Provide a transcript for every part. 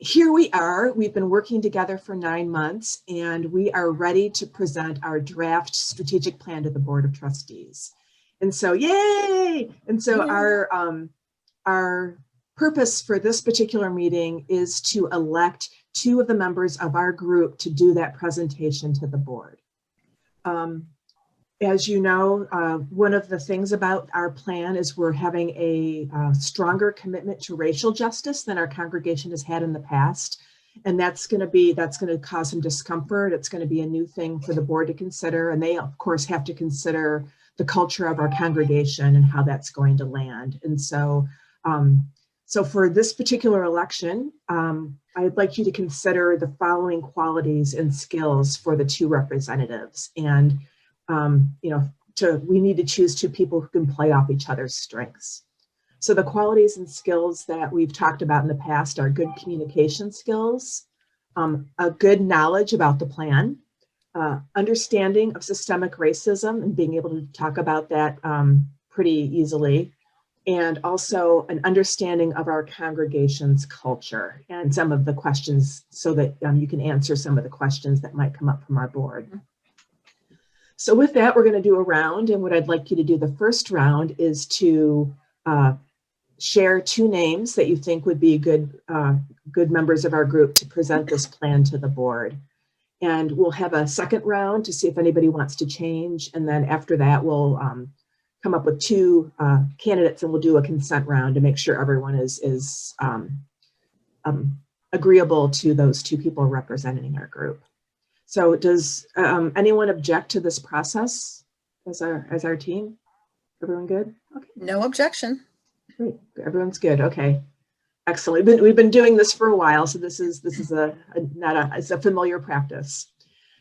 here we are. We've been working together for 9 months, and we are ready to present our draft strategic plan to the Board of Trustees. And so, yay! And so our purpose for this particular meeting is to elect 2 of the members of our group to do that presentation to the board. As you know, one of the things about our plan is we're having a stronger commitment to racial justice than our congregation has had in the past. And that's going to cause some discomfort. It's going to be a new thing for the board to consider. And they, of course, have to consider the culture of our congregation and how that's going to land. And so, so for this particular election, I'd like you to consider the following qualities and skills for the 2 representatives. And you know, we need to choose 2 people who can play off each other's strengths. So the qualities and skills that we've talked about in the past are good communication skills, a good knowledge about the plan, understanding of systemic racism and being able to talk about that pretty easily, and also an understanding of our congregation's culture and some of the questions so that you can answer some of the questions that might come up from our board. So with that, we're going to do a round, and what I'd like you to do the first round is to share 2 names that you think would be good members of our group to present this plan to the board. And we'll have a second round to see if anybody wants to change, and then after that we'll come up with 2 candidates, and we'll do a consent round to make sure everyone is agreeable to those 2 people representing our group. So does anyone object to this process as our team? Everyone good? Okay. No objection. Great. Everyone's good. Okay. Excellent. We've been doing this for a while, so this is it's a familiar practice.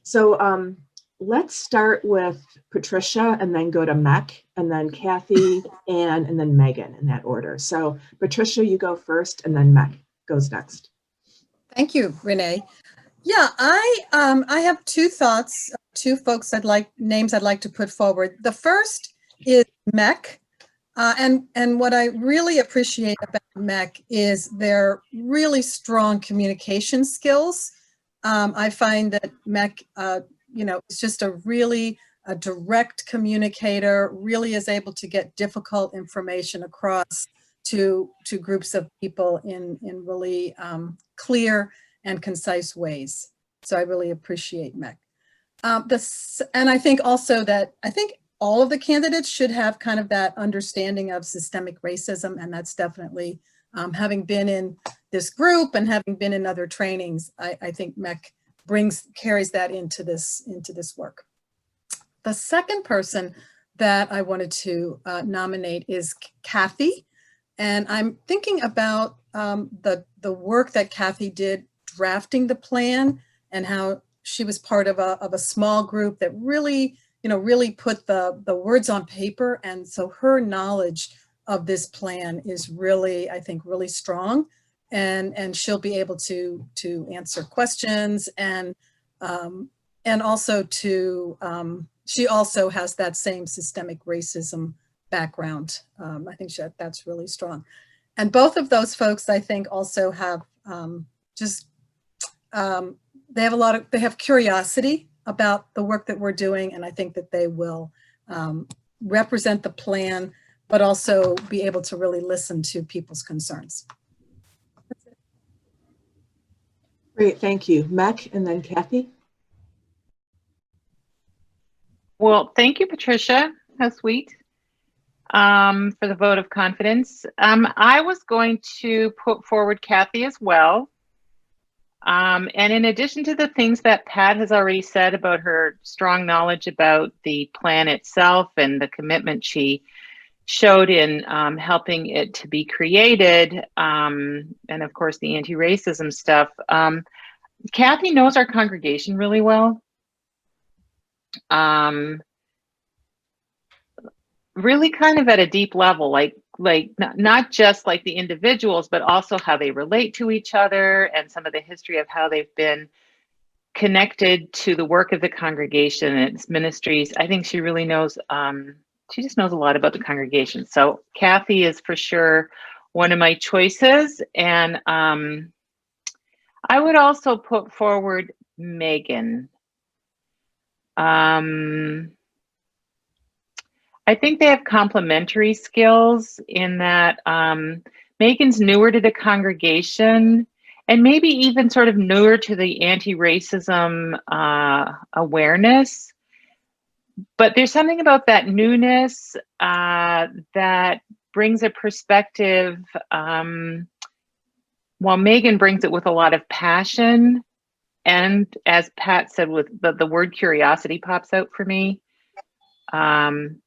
So let's start with Patricia, and then go to Mech, and then Kathy, Ann, and then Megan in that order. So Patricia, you go first, and then Mech goes next. Thank you, Renee. Yeah, I have 2 thoughts, 2 folks names I'd like to put forward. The first is Mech, and what I really appreciate about Mech is their really strong communication skills. I find that Mech, you know, is just a direct communicator, really is able to get difficult information across to groups of people in really clear and concise ways. So I really appreciate Mech. And I think also that all of the candidates should have kind of that understanding of systemic racism, and that's definitely, having been in this group and having been in other trainings, I think Mech carries that into this work. The second person that I wanted to nominate is Kathy, and I'm thinking about the work that Kathy did drafting the plan, and how she was part of a small group that really put the words on paper. And so her knowledge of this plan is really, I think, really strong, and she'll be able to answer questions, and also she also has that same systemic racism background. I think that's really strong. And both of those folks, I think, also have they have curiosity about the work that we're doing, and I think that they will represent the plan, but also be able to really listen to people's concerns. Great, thank you. Mech, and then Kathy. Well, thank you, Patricia. How sweet. For the vote of confidence. I was going to put forward Kathy as well. And in addition to the things that Pat has already said about her strong knowledge about the plan itself and the commitment she showed in helping it to be created, and of course the anti-racism stuff, Kathy knows our congregation really well. Really kind of at a deep level, like not just like the individuals, but also how they relate to each other and some of the history of how they've been connected to the work of the congregation and its ministries. I think she really knows, she just knows a lot about the congregation. So Kathy is for sure one of my choices. And I would also put forward Megan. I think they have complementary skills in that Megan's newer to the congregation and maybe even sort of newer to the anti-racism awareness. But there's something about that newness that brings a perspective, while Megan brings it with a lot of passion. And as Pat said, with the word curiosity pops out for me. And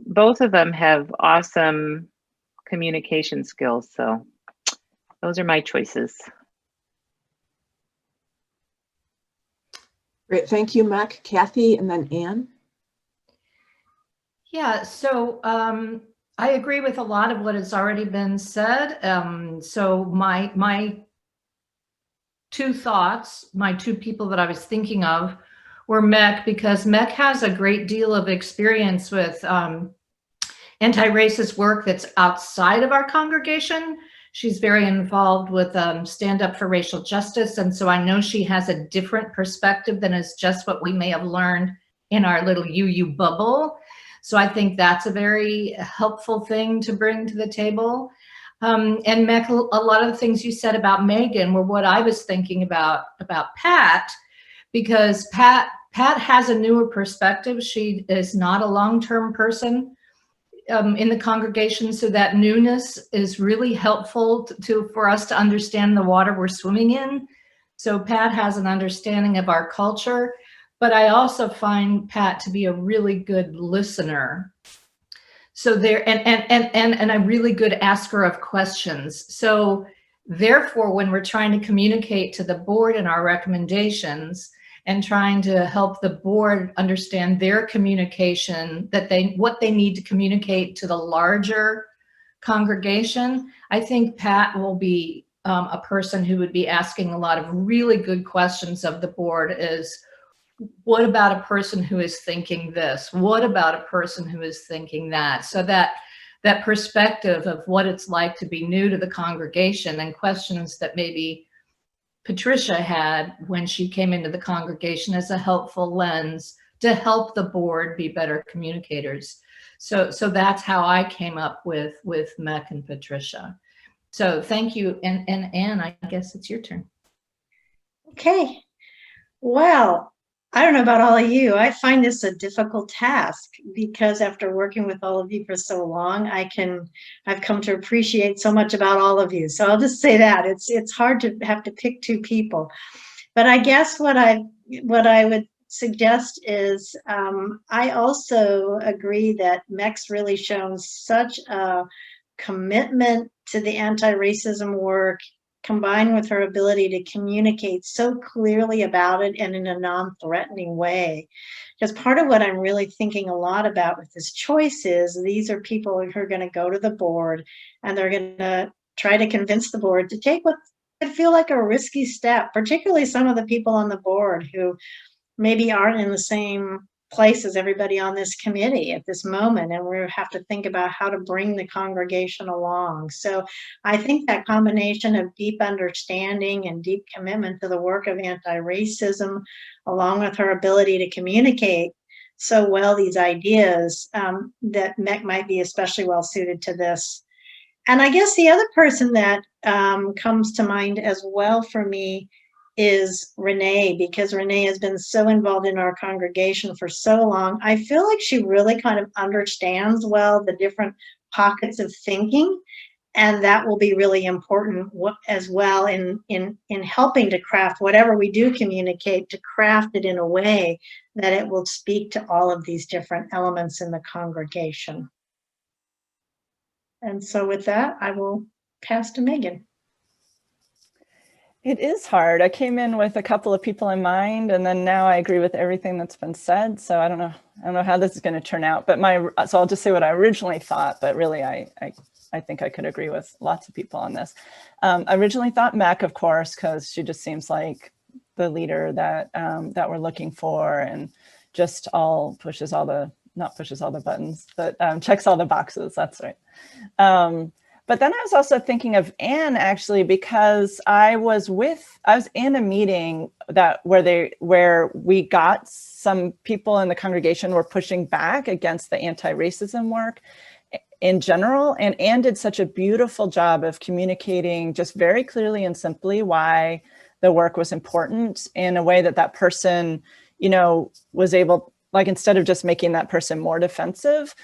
both of them have awesome communication skills. So those are my choices. Great, thank you, Mac. Kathy, and then Anne. Yeah, so I agree with a lot of what has already been said. So my two thoughts, my two people that I was thinking of were Mec, because Mec has a great deal of experience with anti-racist work that's outside of our congregation. She's very involved with Stand Up for Racial Justice. And so I know she has a different perspective than is just what we may have learned in our little UU bubble. So I think that's a very helpful thing to bring to the table. And Mec, a lot of the things you said about Megan were what I was thinking about Pat, because Pat has a newer perspective. She is not a long-term person in the congregation, so that newness is really helpful for us to understand the water we're swimming in. So Pat has an understanding of our culture, but I also find Pat to be a really good listener. So there, and a really good asker of questions. So therefore, when we're trying to communicate to the board in our recommendations and trying to help the board understand their communication, what they need to communicate to the larger congregation, I think Pat will be a person who would be asking a lot of really good questions of the board. Is what about a person who is thinking this? What about a person who is thinking that? So that perspective of what it's like to be new to the congregation and questions that maybe Patricia had when she came into the congregation as a helpful lens to help the board be better communicators. So that's how I came up with Mec and Patricia. So thank you. And Anne, I guess it's your turn. Okay. Well, I don't know about all of you. I find this a difficult task because after working with all of you for so long, I've come to appreciate so much about all of you. So I'll just say that it's hard to have to pick two people. But I guess what I would suggest is I also agree that Mec's really shown such a commitment to the anti-racism work, combined with her ability to communicate so clearly about it and in a non-threatening way. Because part of what I'm really thinking a lot about with this choice is these are people who are going to go to the board and they're going to try to convince the board to take what could feel like a risky step, particularly some of the people on the board who maybe aren't in the same place as everybody on this committee at this moment, and we have to think about how to bring the congregation along. So I think that combination of deep understanding and deep commitment to the work of anti-racism, along with her ability to communicate so well these ideas, that Mec might be especially well suited to this. And I guess the other person that comes to mind as well for me is Renee, because Renee has been so involved in our congregation for so long. I feel like she really kind of understands well the different pockets of thinking, and that will be really important as well in helping to craft whatever we do communicate, to craft it in a way that it will speak to all of these different elements in the congregation. And so with that, I will pass to Megan. It is hard. I came in with a couple of people in mind, and then now I agree with everything that's been said. So I don't know how this is going to turn out. But so I'll just say what I originally thought. But really, I think I could agree with lots of people on this. I originally thought Mec, of course, because she just seems like the leader that that we're looking for, and just not pushes all the buttons, but checks all the boxes. That's right. But then I was also thinking of Anne, actually, because I was in a meeting where we got some people in the congregation were pushing back against the anti-racism work in general. And Anne did such a beautiful job of communicating just very clearly and simply why the work was important in a way that that person, was able, like, instead of just making that person more defensive,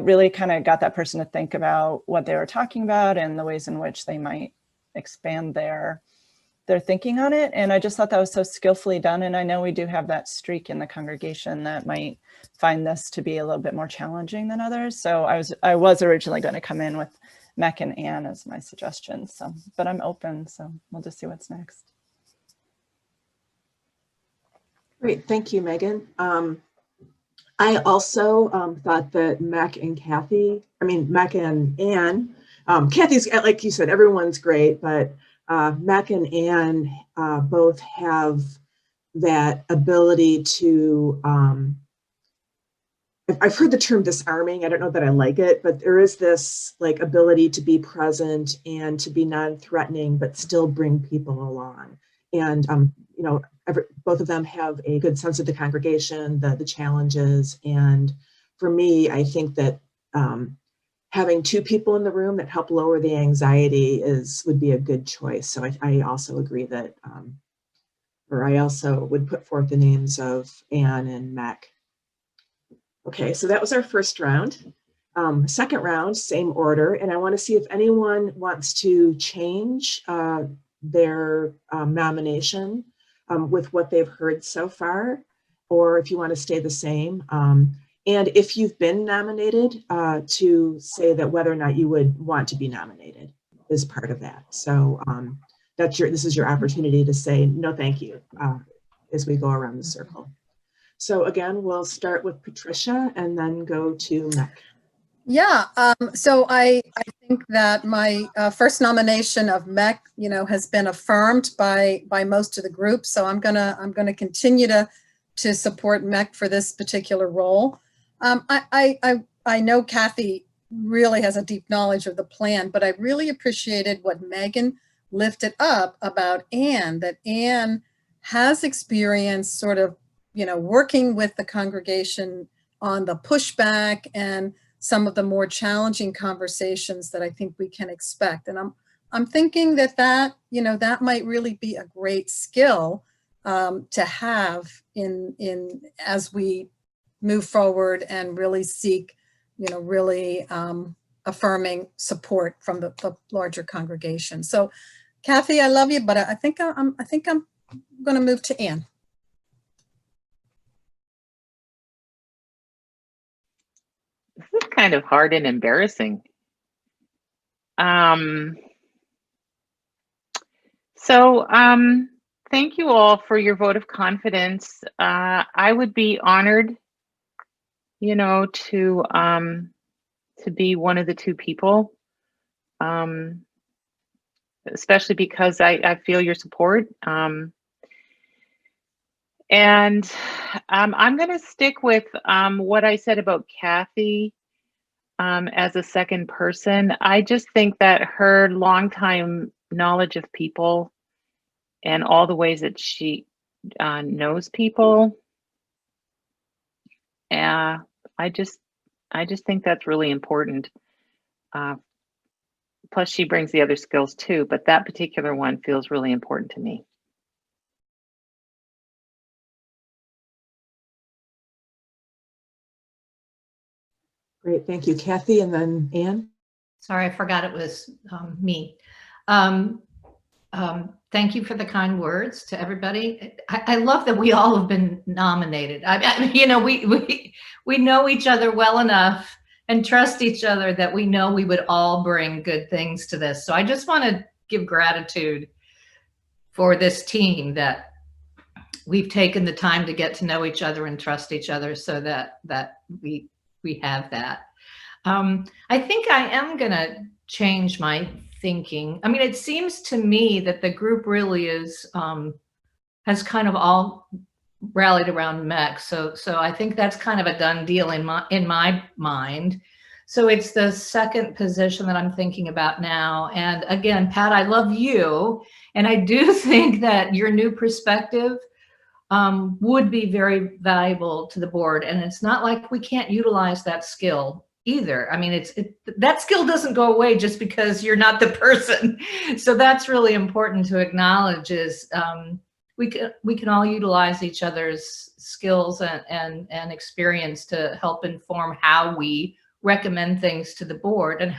really kind of got that person to think about what they were talking about and the ways in which they might expand their thinking on it. And I just thought that was so skillfully done. And I know we do have that streak in the congregation that might find this to be a little bit more challenging than others. So I was originally going to come in with Mech and Anne as my suggestions. So, but I'm open, so we'll just see what's next. Great, thank you, Megan. I also thought that Mech and Anne, Kathy's, like you said, everyone's great, but Mech and Anne both have that ability to, I've heard the term disarming, I don't know that I like it, but there is this like ability to be present and to be non-threatening, but still bring people along. And, both of them have a good sense of the congregation, the challenges. And for me, I think that having two people in the room that help lower the anxiety would be a good choice. So I also agree that, I also would put forth the names of Anne and Mech. Okay, so that was our first round. Second round, same order. And I want to see if anyone wants to change their nomination with what they've heard so far, or if you want to stay the same. And if you've been nominated, to say that whether or not you would want to be nominated is part of that. So this is your opportunity to say no, thank you, as we go around the circle. So again, we'll start with Patricia and then go to Mech. Yeah, so I think that my first nomination of Mech, has been affirmed by most of the group. So I'm gonna continue to support Mech for this particular role. I know Kathy really has a deep knowledge of the plan, but I really appreciated what Megan lifted up about Anne, that Anne has experience sort of, working with the congregation on the pushback and some of the more challenging conversations that I think we can expect. And I'm thinking that might really be a great skill to have in as we move forward and really seek, really affirming support from the larger congregation. So, Kathy, I love you, but I think I'm going to move to Anne. This is kind of hard and embarrassing. Thank you all for your vote of confidence. I would be honored, to be one of the two people, especially because I feel your support. And I'm going to stick with what I said about Kathy as a second person. I just think that her longtime knowledge of people and all the ways that she knows people, I just think that's really important. Plus, she brings the other skills too, but that particular one feels really important to me. Great, thank you, Kathy, and then Anne. Sorry, I forgot it was me. Thank you for the kind words to everybody. I love that we all have been nominated. We know each other well enough and trust each other that we know we would all bring good things to this. So I just want to give gratitude for this team that we've taken the time to get to know each other and trust each other, so that we have that. I think I am going to change my thinking. I mean, it seems to me that the group really is, has kind of all rallied around Mech. So I think that's kind of a done deal in my mind. So it's the second position that I'm thinking about now. And again, Pat, I love you. And I do think that your new perspective would be very valuable to the board. And it's not like we can't utilize that skill either. I mean, that skill doesn't go away just because you're not the person. So that's really important to acknowledge is we can all utilize each other's skills and experience to help inform how we recommend things to the board and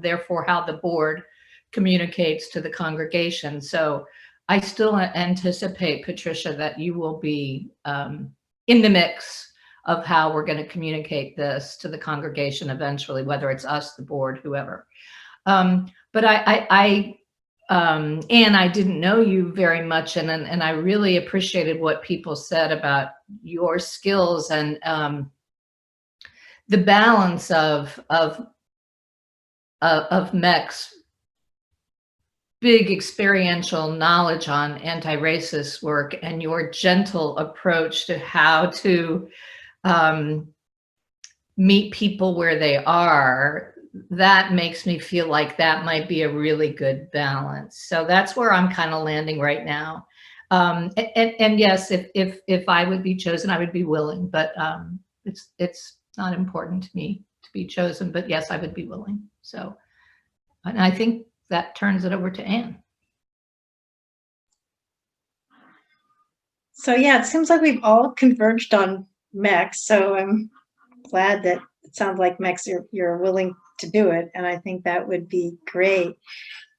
therefore how the board communicates to the congregation. So I still anticipate, Patricia, that you will be in the mix of how we're going to communicate this to the congregation eventually, whether it's us, the board, whoever. But Anne, I didn't know you very much, and I really appreciated what people said about your skills and the balance of MEC's big experiential knowledge on anti-racist work and your gentle approach to how to meet people where they are. That makes me feel like that might be a really good balance. So that's where I'm kind of landing right now. And yes, if I would be chosen, I would be willing, but it's not important to me to be chosen, but yes, I would be willing. So, and I think that turns it over to Anne. So yeah, it seems like we've all converged on MEC. So I'm glad that it sounds like MEC, you're willing to do it. And I think that would be great.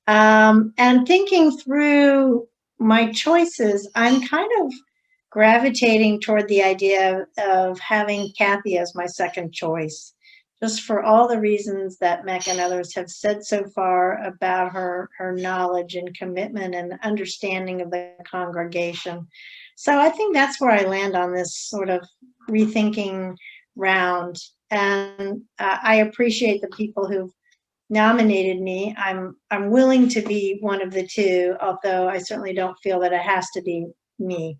And thinking through my choices, I'm kind of gravitating toward the idea of having Kathy as my second choice, just for all the reasons that MEC and others have said so far about her knowledge and commitment and understanding of the congregation. So I think that's where I land on this sort of rethinking round. And I appreciate the people who've nominated me. I'm willing to be one of the two, although I certainly don't feel that it has to be me.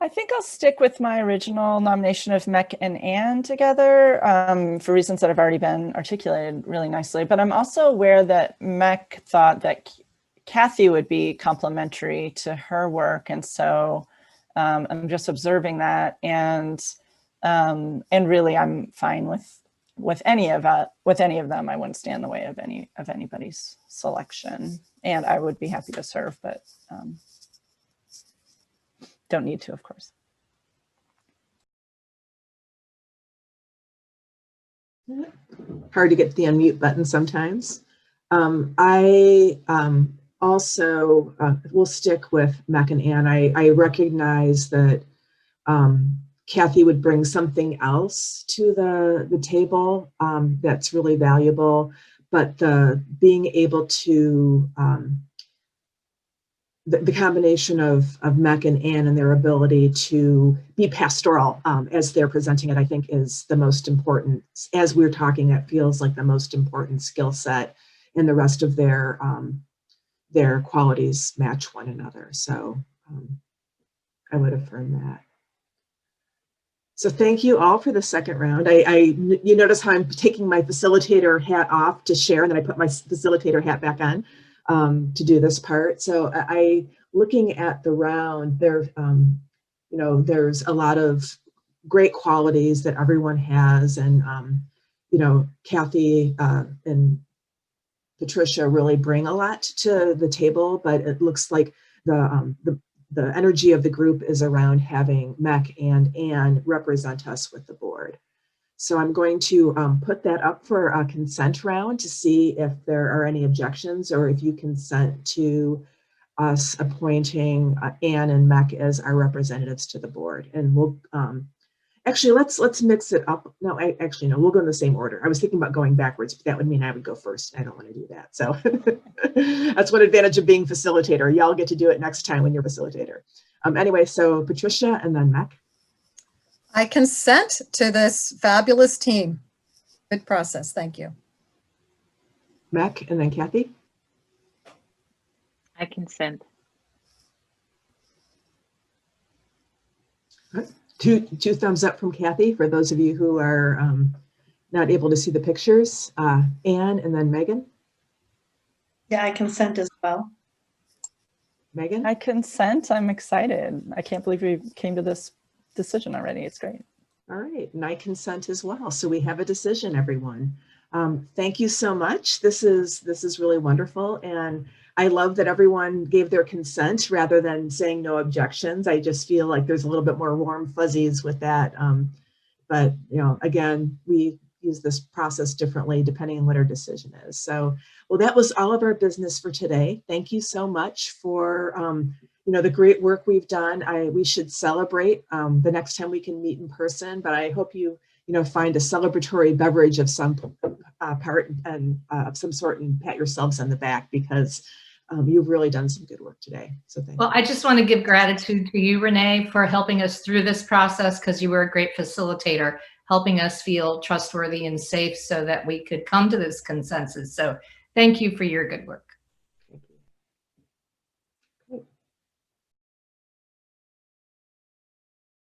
I think I'll stick with my original nomination of MEC and Anne together for reasons that have already been articulated really nicely. But I'm also aware that MEC thought that Kathy would be complementary to her work. And so I'm just observing that. And really, I'm fine with any of them. I wouldn't stand in the way of anybody's selection. And I would be happy to serve, but don't need to, of course. Hard to get the unmute button sometimes. I also will stick with MEC and Anne. I recognize that Kathy would bring something else to the table that's really valuable, but being able to the combination of MEC and Anne and their ability to be pastoral as they're presenting it, I think is the most important. As we're talking, that feels like the most important skill set, and the rest of their qualities match one another. So I would affirm that. So thank you all for the second round. You notice how I'm taking my facilitator hat off to share, and then I put my facilitator hat back on to do this part. So looking at the round, there's a lot of great qualities that everyone has, and Kathy and Patricia really bring a lot to the table, but it looks like the energy of the group is around having MEC and Anne represent us with the board. So I'm going to put that up for a consent round to see if there are any objections, or if you consent to us appointing Anne and MEC as our representatives to the board. And we'll actually let's mix it up. No, no, we'll go in the same order. I was thinking about going backwards, but that would mean I would go first. I don't want to do that. So that's one advantage of being facilitator. Y'all get to do it next time when you're facilitator. Anyway, so Patricia and then MEC. I consent to this fabulous team. Good process. Thank you. MEC and then Kathy. I consent. Two thumbs up from Kathy for those of you who are not able to see the pictures. Anne and then Megan. Yeah, I consent as well. Megan? I consent. I'm excited. I can't believe we came to this decision already. It's great. All right, and I consent as well. So we have a decision, everyone. Thank you so much. This is really wonderful. And I love that everyone gave their consent rather than saying no objections. I just feel like there's a little bit more warm fuzzies with that. But, you know, again, we use this process differently depending on what our decision is. So, well, that was all of our business for today. Thank you so much for, you know, the great work we've done. We should celebrate the next time we can meet in person, but I hope you know, find a celebratory beverage of some part and of some sort and pat yourselves on the back because you've really done some good work today. So thank you. Well, I just want to give gratitude to you, Renee, for helping us through this process because you were a great facilitator, helping us feel trustworthy and safe so that we could come to this consensus. So thank you for your good work.